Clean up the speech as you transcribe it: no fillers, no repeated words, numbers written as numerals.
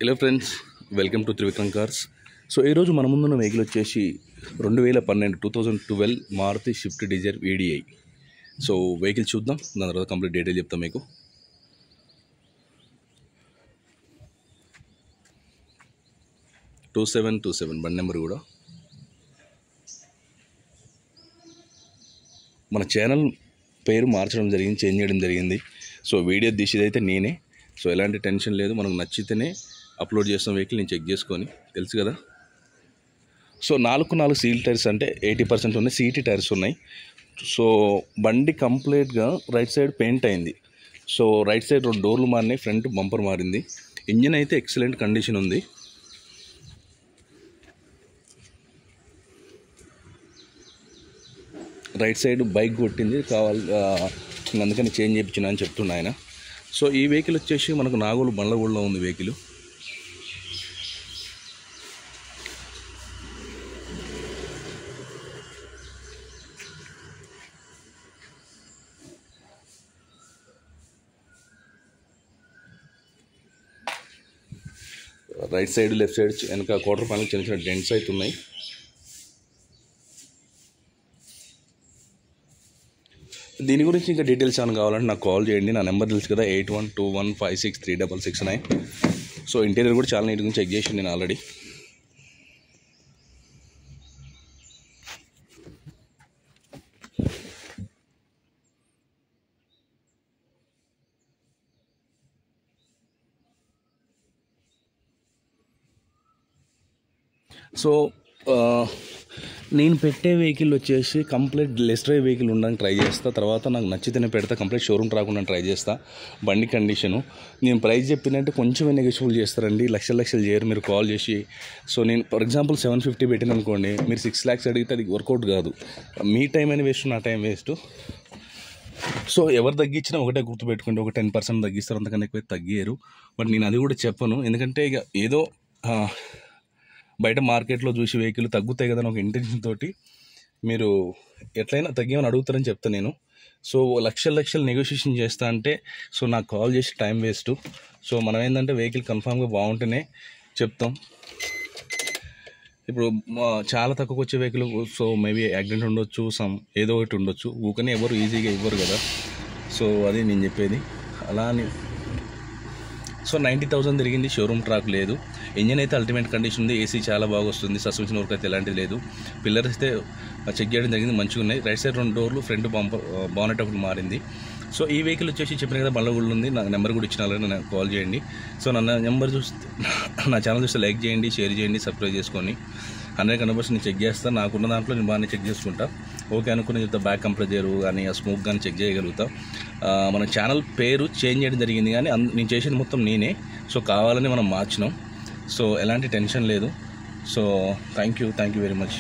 Hello friends, welcome to Trivikram cars. So ఈరోజు మన ముందున్న వెహికల్ వచ్చేసి 2012 Maruti Swift Dzire VDI. So vehicle చూద్దాం, దాని తర్వాత కంప్లీట్ డీటెయిల్ చెప్తాం మీకు. టూ సెవెన్ బండి నెంబర్ కూడా. మన ఛానల్ పేరు మార్చడం జరిగింది, చేంజ్ చేయడం జరిగింది. సో వీడియో తీసేదైతే నేనే. సో ఎలాంటి టెన్షన్ లేదు, మనకు నచ్చితేనే అప్లోడ్ చేస్తాం వెహికల్. నేను చెక్ చేసుకొని, తెలుసు కదా. సో 4 సీల్ టైర్స్ అంటే 80% ఉన్నాయి, సీటీ టైర్స్ ఉన్నాయి. సో బండి కంప్లీట్గా రైట్ సైడ్ పెయింట్ అయింది. సో రైట్ సైడ్ 2 డోర్లు మారినాయి, ఫ్రంట్ బంపర్ మారింది. ఇంజిన్ అయితే ఎక్సలెంట్ కండిషన్ ఉంది. రైట్ సైడ్ బైక్ కొట్టింది, అందుకని చేంజ్ చేయించిన అని చెప్తున్నా ఆయన. సో ఈ వెహికల్ వచ్చేసి మనకు నాగోలు బండ్లగూడలో ఉంది vehicle. Right side left side వెనక క్వార్టర్ ప్యానల్ చిన్న చిన్న డెంట్స్ అయితే ఉన్నాయి. దీని గురించి ఇంకా డీటెయిల్స్ ఏమైనా కావాలంటే నాకు కాల్ చేయండి. నా నెంబర్ తెలుసు కదా, 8121563669. సో ఇంటీరియర్ కూడా చాలా నీట్గా చెక్ చేసి నేను ఆల్రెడీ. సో నేను పెట్టే వెహికల్ వచ్చేసి కంప్లీట్ లెస్ డ్రైవ్ వెహికల్ ఉండడానికి ట్రై చేస్తా. తర్వాత నాకు నచ్చితేనే పెడతా, కంప్లీట్ షోరూమ్ రాకుండా ట్రై చేస్తా. బండి కండిషను నేను ప్రైస్ చెప్పినట్టు కొంచెం నెగోషియబుల్ చేస్తారండి, లక్షలు చేయరు మీరు కాల్ చేసి. సో నేను ఫర్ ఎగ్జాంపుల్ 750 పెట్టిన అనుకోండి, మీరు 6 lakhs అడిగితే అది వర్కౌట్ కాదు. మీ టైం అని వేస్ట్, నా టైం వేస్ట్. సో ఎవరు తగ్గించినా ఒకటే గుర్తుపెట్టుకోండి, ఒక 10% తగ్గిస్తారు, అంతకన్నా ఎక్కువ తగ్గారు. బట్ నేను అది కూడా చెప్పను, ఎందుకంటే ఇక ఏదో బయట మార్కెట్లో చూసి వెహికల్ తగ్గుతాయి కదా అని ఒక ఇంటెన్షన్ తోటి మీరు ఎట్లయినా తగ్గేమని అడుగుతారని చెప్తాను నేను. సో లక్షలు నెగోషియేషన్ చేస్తా అంటే సో నాకు కాల్ చేసి టైం వేస్ట్. సో మనం ఏంటంటే వెహికల్ కన్ఫామ్గా బాగుంటేనే చెప్తాం. ఇప్పుడు చాలా తక్కువకి వచ్చే వెహికల్ సో మేబీ యాక్సిడెంట్ ఉండొచ్చు, ఏదో ఒకటి ఉండొచ్చు, ఊకనే ఎవరు ఈజీగా ఇవ్వరు కదా. సో అది నేను చెప్పేది. అలా అని సో 90,000 తిరిగింది, షోరూమ్ ట్రాక్ లేదు. ఇంజన్ అయితే అల్టిమేట్ కండిషన్ ఉంది, ఏసీ చాలా బాగా వస్తుంది, సస్పెన్షన్ వర్క్ అయితే ఎలాంటిది లేదు. పిల్లర్స్ అయితే చెక్ చేయడం జరిగింది, మంచిగా ఉన్నాయి. రైట్ సైడ్ 2 డోర్లు, ఫ్రంట్ బానెట్ ఒకటి మారింది. సో ఈ వెహికల్ వచ్చేసి చెప్పిన కదా బండ్లగూడలో ఉంది. నా నెంబర్ కూడా ఇచ్చిన వాళ్ళని నాకు కాల్ చేయండి. సో నా నెంబర్ చూస్తే, నా ఛానల్ చూస్తే లైక్ చేయండి, షేర్ చేయండి, సబ్స్క్రైబ్ చేసుకొని 100% నేను చెక్ చేస్తాను. నాకున్న దాంట్లో నేను బాగానే చెక్ చేసుకుంటా. ఓకే అనుకుని చెప్తా, బ్యాక్ కంప్రెజర్ కానీ ఆ స్మోక్ కానీ చెక్ చేయగలుగుతా. మన ఛానల్ పేరు చేంజ్ చేయడం జరిగింది, కానీ నేను చేసేది మొత్తం నేనే. సో కావాలని మనం మార్చినాం. సో ఎలాంటి టెన్షన్ లేదు. So thank you very much.